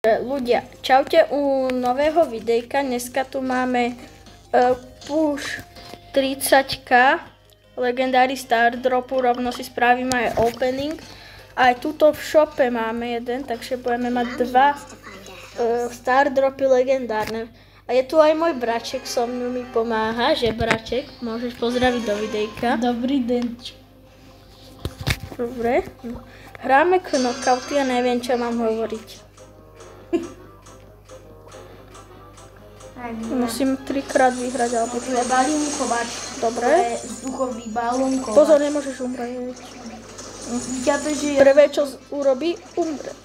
Ľudia, čaute u nového videjka. Dneska tu máme push 30k Legendary Star Dropu, rovno si spravíme aj opening. Aj tuto v shope máme jeden, takže budeme mať dva Star Dropy legendárne. A je tu aj môj braček, so mnou mi pomáha, že braček, môžeš pozdraviť do videjka. Dobrý deň. Dobre. Hráme knockouty a neviem, čo mám hovoriť. Musím 3-krát vyhrať, alebo to je balónkovač. Dobre. To je vzduchový balónkovač. Pozor, nemôžeš umrieť. Prvé, čo urobí, umre.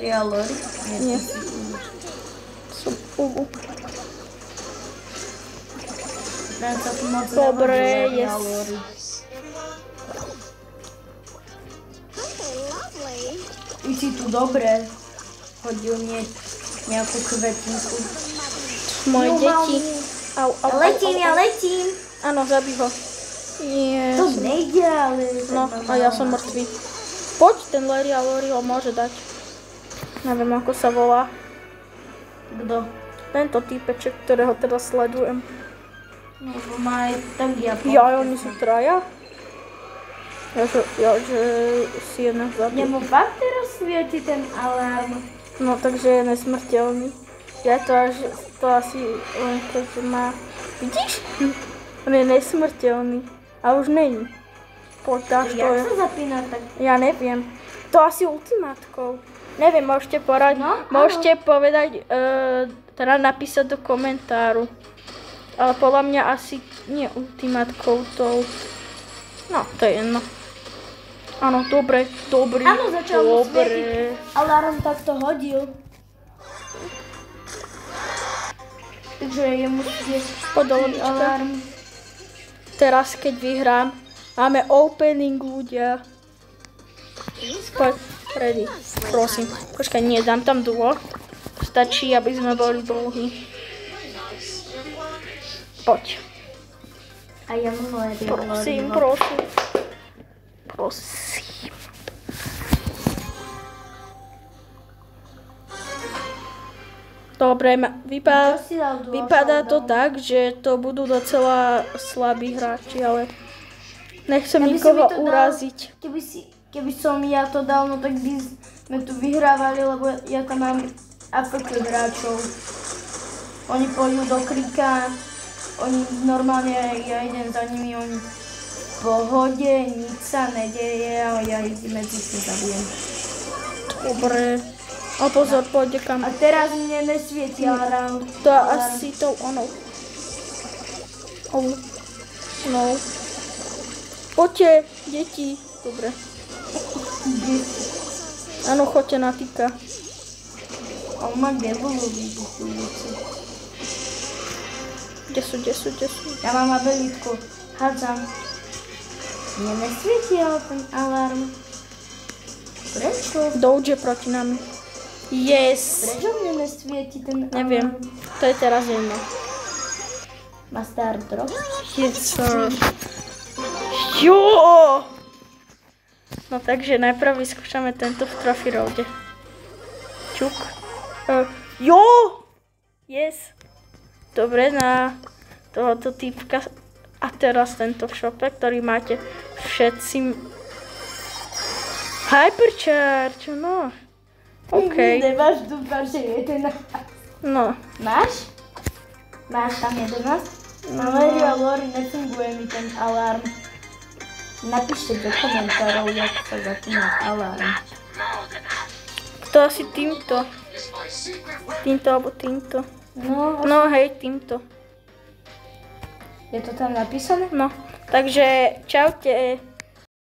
Real Lori? Nie. Som Ubu. Dobre, yes. Ty si tu dobre hodil nejakú kvetinku. Moje deti. Ja letím. Áno, zabij ho. Nie. To nejde, ale... No, a ja som mŕtvý. Poď, ten Real Lori ho môže dať. Neviem, ako sa volá. Kto? Tento týpeček, ktorého teraz sledujem. No, má aj tak oni sú traja? Ja, že si jedna zabil. Nemu fakt teraz svieti ten alarm. No, takže je nesmrteľný. Ja to asi len keď má... Vidíš? On je nesmrteľný. A už není. Poď, dáš to. Jak sa zapína tak? Ja neviem. To asi ultimátkou. Neviem, môžete poradiť. No, môžete povedať, teda napísať do komentáru. Ale podľa mňa asi nie ultimátkou tou. No, to je jedno. Áno, dobre, dobrý. Áno, začal mu svietiť. Alarm takto hodil. Takže jemu svietiť alarm. Teraz, keď vyhrám, máme opening, ľudia. Poď, ready, prosím. Počkaj, nie, dám tam duo. Stačí, aby sme boli dlhí. Poď. A ja mu prosím. Dobre, vypadá to tak, že to budú docela slabí hráči, ale nechcem nikoho uraziť. Keby som ja to dal, no tak by sme tu vyhrávali, lebo ja tam mám AFK hráčov. Oni pôjdu do krika, oni normálne, ja idem za nimi, oni v pohode, nič sa nedeje a ja ich medzi tým zabijem. Dobre. A pozor, pôjde kam. A teraz mne nesvieti alarm. To asi tou onou. No. Poďte, deti. Dobre. Áno, choďte na týka. On má gebolu vybuchujúci. Kde sú? Ja mám abilitku. Hádzam. Mne nesvieti ten alarm. Prečo? Doge proti nám. Yes. Prečo mne nesvieti ten alarm? Neviem. To je teraz jedno. Má Star Drop? Yes, sir. Jo! No takže najprv vyskúšame tento v Trophy Roade. Čuk. Jo! Yes. Dobre, na tohoto týpka. A teraz tento v shope, ktorý máte všetci. Hypercharge, no. OK. Nemáš dúfam, že 11. No. Máš? Máš tam 11? Ale Real Lori nefunguje mi ten alarm. Napíšte do komentárov, jak sa zapína alarm. To asi týmto. Týmto alebo týmto. No hej, týmto. Je to tam napísané? No. Takže čaute.